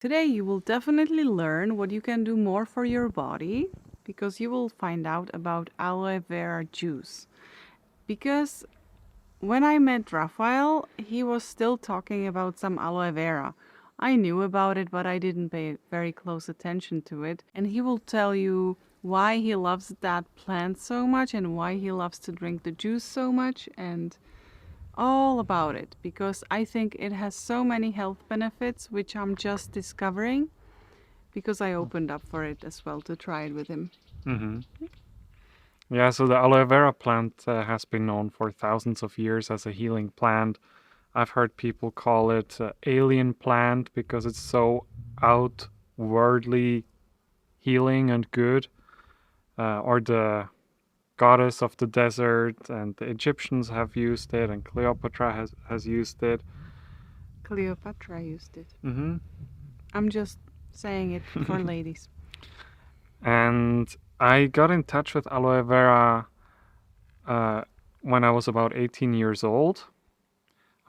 Today, you will definitely learn what you can do more for your body because you will find out about aloe vera juice. Because when I met Raphael, he was still talking about some aloe vera. I knew about it, but I didn't pay very close attention to it. And he will tell you why he loves that plant so much and why he loves to drink the juice so much and all about it because I think it has so many health benefits which I'm just discovering because I opened up for it as well to try it with him. hmm Yeah, so the aloe vera plant has been known for thousands of years as a healing plant. I've heard people call it alien plant because it's so outwardly healing and good, or the goddess of the desert, and the Egyptians have used it, and Cleopatra has used it. Cleopatra used it. hmm I'm just saying it for ladies. And I got in touch with aloe vera uh, when I was about 18 years old.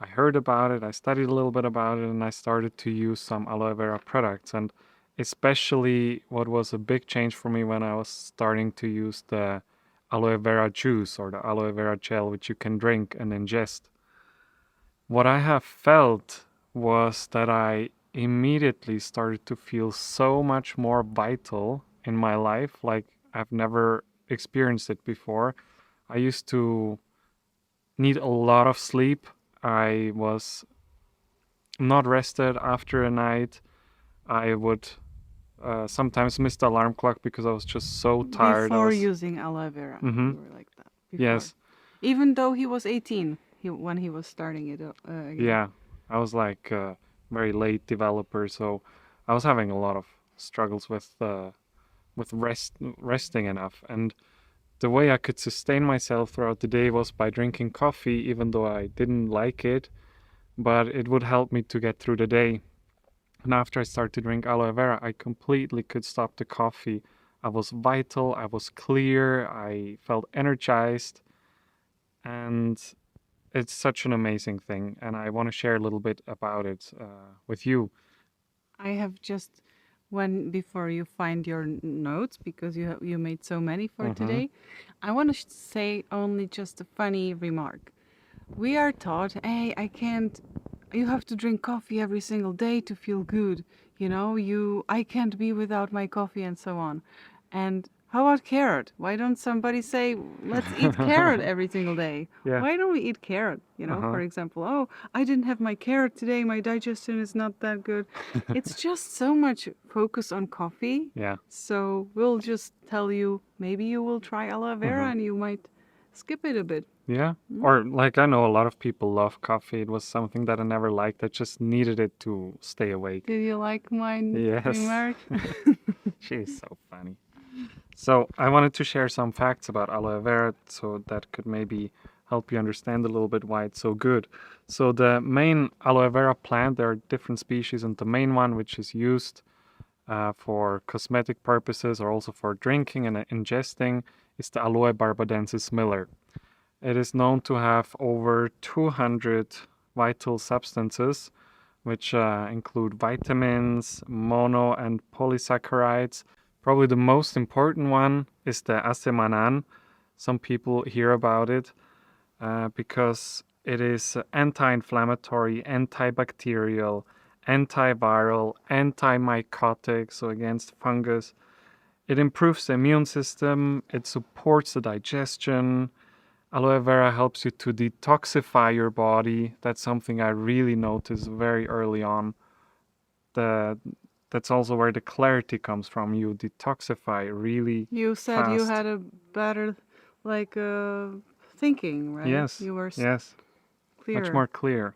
I heard about it, I studied a little bit about it, and I started to use some aloe vera products. And especially what was a big change for me when I was starting to use the aloe vera juice or the aloe vera gel, which you can drink and ingest. What I have felt was that I immediately started to feel so much more vital in my life, like I've never experienced it before. I used to need a lot of sleep. I was not rested after a night. I would sometimes miss the alarm clock because I was just so tired. I Before was, using aloe vera, hmm you were like that. Before. yes, Even though he was 18 when he was starting it again. yeah. I was like a very late developer, so I was having a lot of struggles with resting enough. And the way I could sustain myself throughout the day was by drinking coffee, even though I didn't like it, but it would help me to get through the day. And after I started to drink aloe vera, I completely could stop the coffee. I was vital, I was clear, I felt energized, and it's such an amazing thing. And I want to share a little bit about it with you. I have just when before you find your notes because you made so many for Mm-hmm. today. I want to say only just a funny remark. We are taught, hey, I can't. You have to drink coffee every single day to feel good. I can't be without my coffee and so on. And how about carrot? Why don't somebody say, let's eat carrot every single day? Yeah. Why don't we eat carrot? For Uh-huh. example, oh, I didn't have my carrot today. My digestion is not that good. It's just so much focus on coffee. Yeah. So we'll just tell you, maybe you will try aloe vera Mm-hmm. and you might skip it a bit. Yeah. Mm. Or like I know a lot of people love coffee. It was something that I never liked. I just needed it to stay awake. Did you like my Yes. remark? She's so funny. So I wanted to share some facts about aloe vera so that could maybe help you understand a little bit why it's so good. So the main aloe vera plant, there are different species, and the main one, which is used for cosmetic purposes or also for drinking and ingesting, is the Aloe barbadensis Miller. It is known to have over 200 vital substances, which include vitamins, mono and polysaccharides. Probably the most important one is the acemanan. Some people hear about it because it is anti-inflammatory, antibacterial, antiviral, antimycotic, so against fungus. It improves the immune system, it supports the digestion. Aloe vera helps you to detoxify your body. That's something I really noticed very early on. The, that's also where the clarity comes from. You detoxify really You said you fast. had a better, like, thinking, right? Yes, You were yes, much clearer. more clear.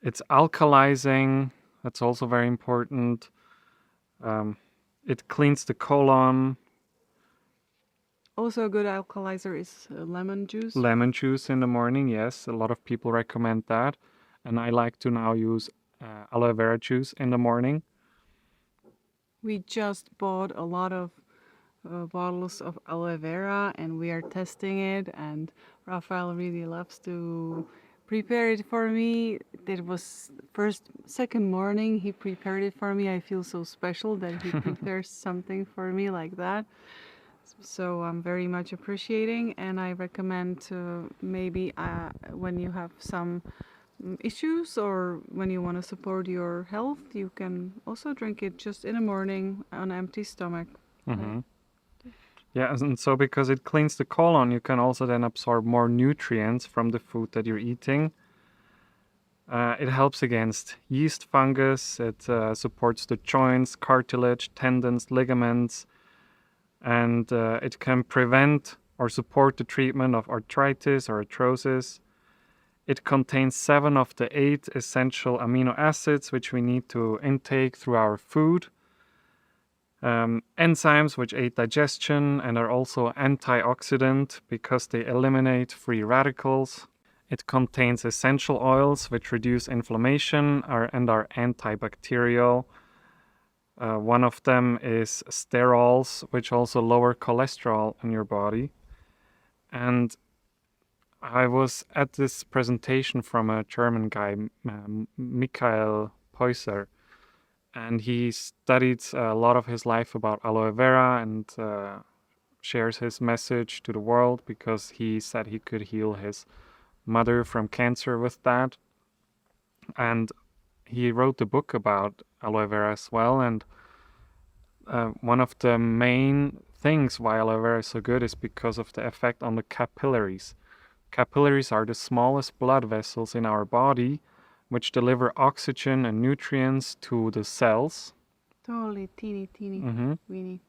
It's alkalizing. That's also very important. Um, it cleans the colon. Also, a good alkalizer is lemon juice. Lemon juice in the morning, yes, a lot of people recommend that. And I like to now use aloe vera juice in the morning. We just bought a lot of bottles of aloe vera and we are testing it. And Raphael really loves to prepared it for me. It was second morning he prepared it for me. I feel so special that he prepares something for me like that. So I'm very much appreciating, and I recommend to maybe when you have some issues or when you want to support your health, you can also drink it just in the morning on empty stomach. Mm-hmm. Yeah, and so because it cleans the colon, you can also then absorb more nutrients from the food that you're eating. It helps against yeast fungus. It supports the joints, cartilage, tendons, ligaments, and it can prevent or support the treatment of arthritis or arthrosis. It contains 7 of the 8 essential amino acids which we need to intake through our food. Enzymes which aid digestion and are also antioxidant because they eliminate free radicals. It contains essential oils which reduce inflammation and are antibacterial. One of them is sterols, which also lower cholesterol in your body. And I was at this presentation from a German guy, Michael Peusser, and he studied a lot of his life about aloe vera and shares his message to the world because he said he could heal his mother from cancer with that. And he wrote a book about aloe vera as well. And one of the main things why aloe vera is so good is because of the effect on the capillaries. Capillaries are the smallest blood vessels in our body, which deliver oxygen and nutrients to the cells. Totally teeny, weeny.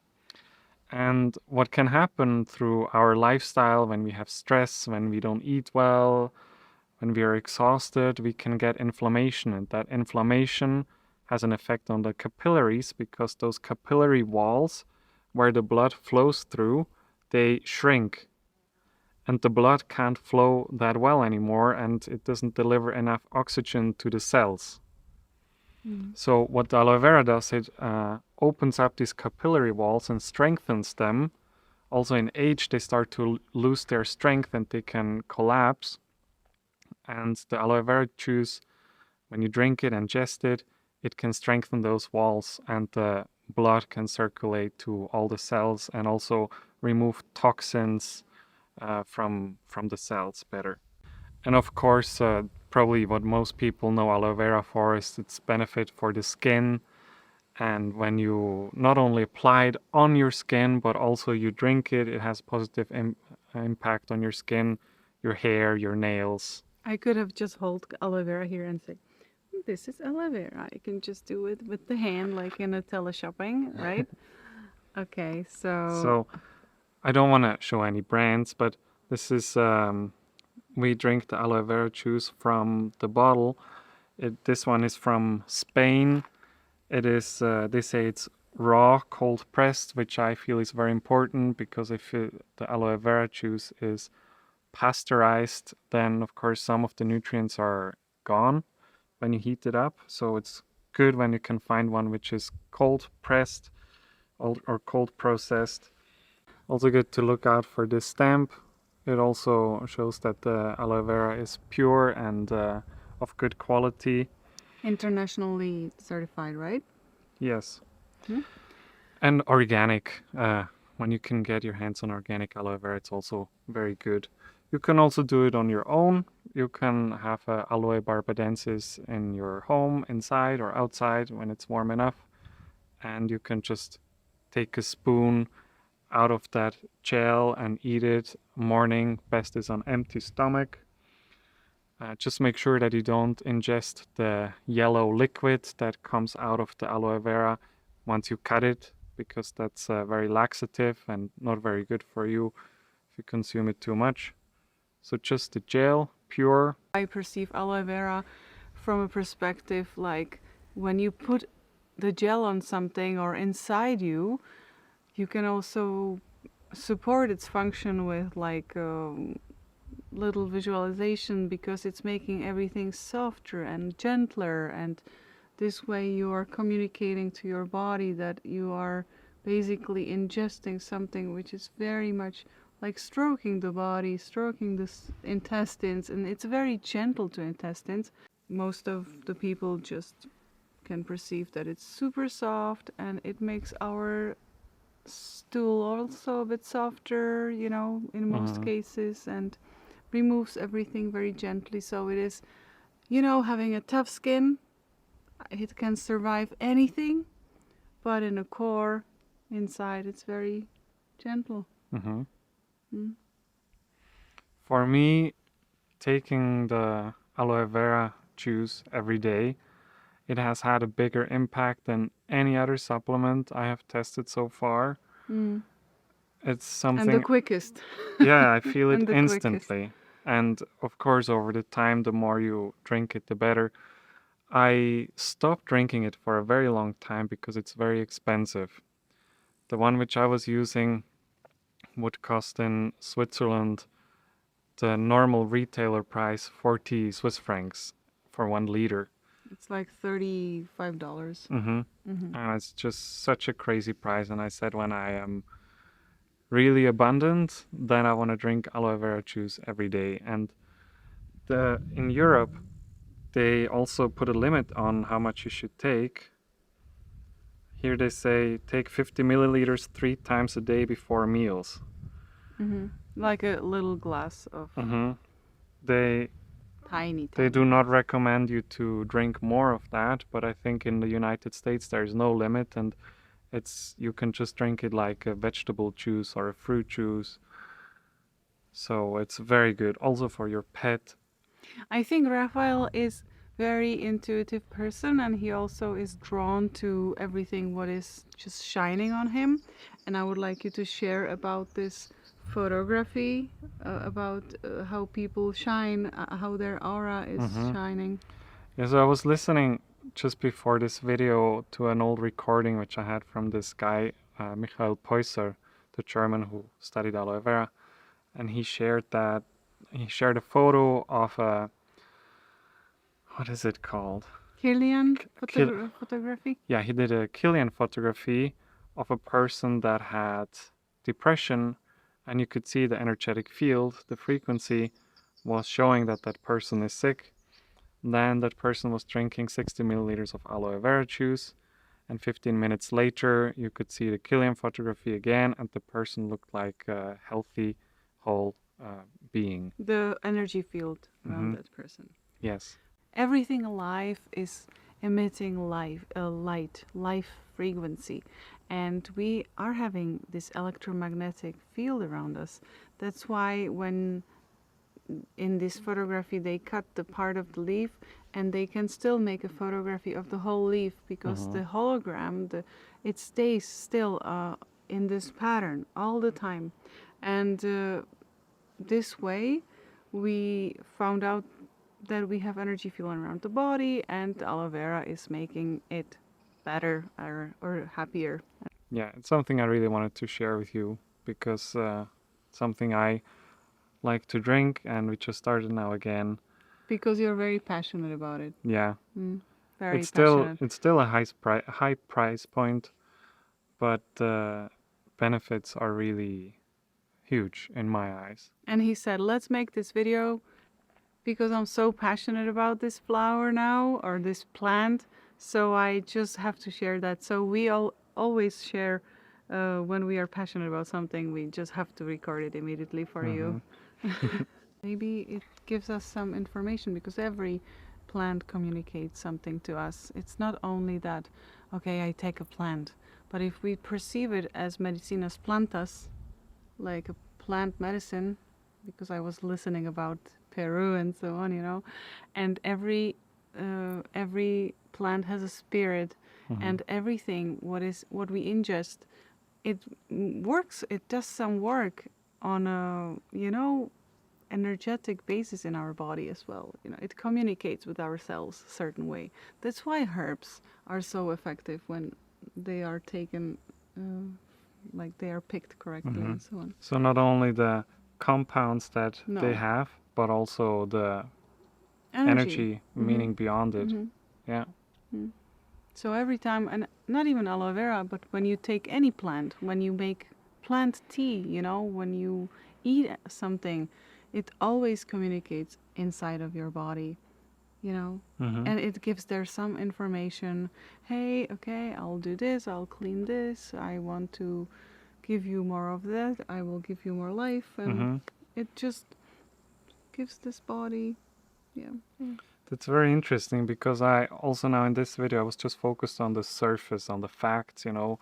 And what can happen through our lifestyle when we have stress, when we don't eat well, when we are exhausted, we can get inflammation. And that inflammation has an effect on the capillaries because those capillary walls where the blood flows through, they shrink. And the blood can't flow that well anymore, and it doesn't deliver enough oxygen to the cells. So what the aloe vera does, it opens up these capillary walls and strengthens them. Also in age, they start to lose their strength and they can collapse. And the aloe vera juice, when you drink it and ingest it, it can strengthen those walls and the blood can circulate to all the cells and also remove toxins from the cells better. And of course, probably what most people know aloe vera for is its benefit for the skin. And when you not only apply it on your skin, but also you drink it, it has positive impact on your skin, your hair, your nails. I could have just hold aloe vera here and say, this is aloe vera. I can just do it with the hand like in a teleshopping, right? Okay, So I don't want to show any brands, but this is, we drink the aloe vera juice from the bottle. This one is from Spain. It is, they say it's raw, cold pressed, which I feel is very important because if the aloe vera juice is pasteurized, then of course some of the nutrients are gone when you heat it up. So it's good when you can find one which is cold pressed or cold processed. Also good to look out for this stamp. It also shows that the aloe vera is pure and of good quality. internationally certified, right? Yes. And organic. When you can get your hands on organic aloe vera, it's also very good. You can also do it on your own. You can have aloe barbadensis in your home, inside or outside when it's warm enough. And you can just take a spoon out of that gel and eat it morning. Best is on empty stomach. Just make sure that you don't ingest the yellow liquid that comes out of the aloe vera once you cut it, because that's very laxative and not very good for you if you consume it too much. So just the gel, pure. I perceive aloe vera from a perspective like when you put the gel on something or inside you, you can also support its function with like little visualization because it's making everything softer and gentler, and this way you are communicating to your body that you are basically ingesting something which is very much like stroking the body, stroking the intestines, and it's very gentle to intestines. Most of the people just can perceive that it's super soft, and it makes our stool also a bit softer, you know, in most cases, and removes everything very gently. So it is, you know, having a tough skin, it can survive anything, but in the core, inside, it's very gentle. Mm-hmm. Mm. For me, taking the aloe vera juice every day, it has had a bigger impact than any other supplement I have tested so far. Mm. It's And the something, quickest. yeah, I feel it And the quickest. instantly. And of course, over the time, the more you drink it, the better. I stopped drinking it for a very long time because it's very expensive. The one which I was using would cost in Switzerland the normal retailer price 40 Swiss francs for 1 liter. It's like $35. Mm-hmm. Mm-hmm. And it's just such a crazy price. And I said, when I am really abundant, then I want to drink aloe vera juice every day. And in Europe, they also put a limit on how much you should take. Here they say take 50 milliliters 3 times a day before meals. Mm-hmm. Like a little glass of Mm-hmm. They tiny. do not recommend you to drink more of that, but I think in the United States there is no limit, and you can just drink it like a vegetable juice or a fruit juice. So it's very good also for your pet. I think Raphael is very intuitive person, and he also is drawn to everything what is just shining on him. And I would like you to share about this photography, about how people shine, how their aura is shining. Yeah, so I was listening just before this video to an old recording which I had from this guy, Michael Peusser, the German who studied aloe vera, and he shared a photo of a, what is it called? Kirlian photography? Yeah, he did a Killian photography of a person that had depression, and you could see the energetic field, the frequency was showing that that person is sick. Then that person was drinking 60 milliliters of aloe vera juice, and 15 minutes later you could see the Killian photography again, and the person looked like a healthy, whole being. The energy field around that person. Yes. Everything alive is emitting life frequency, and we are having this electromagnetic field around us. That's why when in this photography they cut the part of the leaf, and they can still make a photography of the whole leaf, because the hologram, it stays still in this pattern all the time. And this way we found out that we have energy feeling around the body, and aloe vera is making it better or happier. Yeah, it's something I really wanted to share with you, because something I like to drink, and we just started now again. Because you're very passionate about it. Yeah. Very passionate. It's still a high price point, but the benefits are really huge in my eyes. And he said, let's make this video because I'm so passionate about this flower now, or this plant, so I just have to share that. So we always share when we are passionate about something, we just have to record it immediately for you. Maybe it gives us some information, because every plant communicates something to us. It's not only that, okay, I take a plant, but if we perceive it as medicinas plantas, like a plant medicine, because I was listening about Peru and so on, you know, and every plant has a spirit, and everything what we ingest, it works. It does some work on a, you know, energetic basis in our body as well. You know, it communicates with our cells a certain way. That's why herbs are so effective when they are taken, like they are picked correctly and so on. So not only the compounds that they have, but also the energy meaning beyond it. Yeah. So every time, and not even aloe vera, but when you take any plant, when you make plant tea, you know, when you eat something, it always communicates inside of your body, you know, Mm-hmm. and it gives there some information. Hey, okay, I'll do this, I'll clean this, I want to give you more of that, I will give you more life, and Mm-hmm. it just gives this body, yeah. That's very interesting because I also now in this video I was just focused on the surface, on the facts, you know,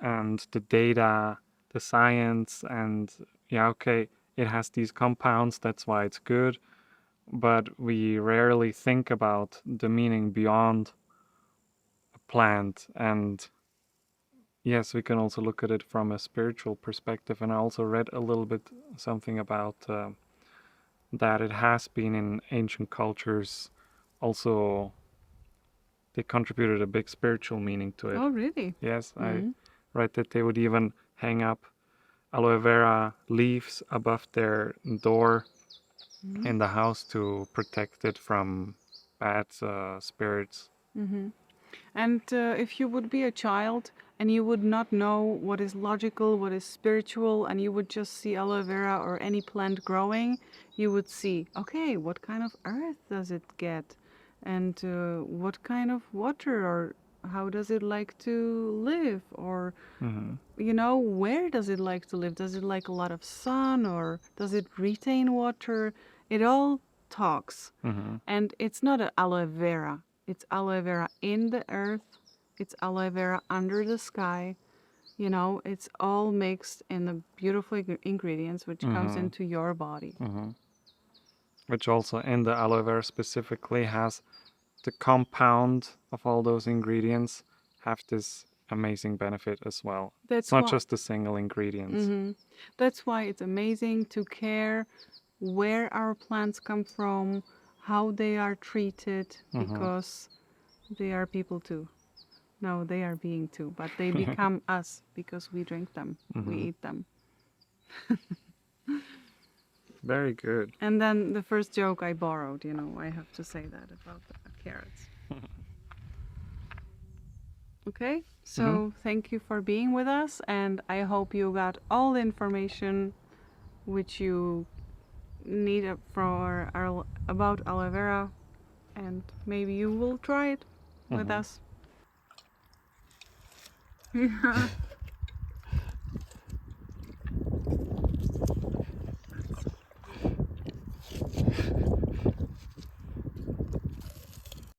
and the data, the science, and yeah, okay, it has these compounds, that's why it's good, but we rarely think about the meaning beyond a plant. And yes, we can also look at it from a spiritual perspective. And I also read a little bit something about that it has been in ancient cultures also, they contributed a big spiritual meaning to it. Oh, really? Yes, I Mm-hmm. read that they would even hang up aloe vera leaves above their door Mm-hmm. in the house to protect it from bad spirits. Mm-hmm. And if you would be a child and you would not know what is logical, what is spiritual, and you would just see aloe vera or any plant growing, you would see, okay, what kind of earth does it get? And what kind of water, or how does it like to live? Or, Mm-hmm. you know, where does it like to live? Does it like a lot of sun, or does it retain water? It all talks. Mm-hmm. And it's not an aloe vera. It's aloe vera in the earth. It's aloe vera under the sky. You know, it's all mixed in the beautiful ingredients which comes Mm-hmm. into your body. Mm-hmm. Which also in the aloe vera specifically has the compound of all those ingredients have this amazing benefit as well. It's That's not why. just the single ingredients. That's why it's amazing to care where our plants come from, how they are treated, Mm-hmm. because they are people too. No, they are being too, but they become us because we drink them, we Mm-hmm. eat them. Very good. And then the first joke I borrowed, you know, I have to say that about the carrots. Okay, Mm-hmm. so thank you for being with us, and I hope you got all the information which you need for about aloe vera, and maybe you will try it with Mm-hmm. us.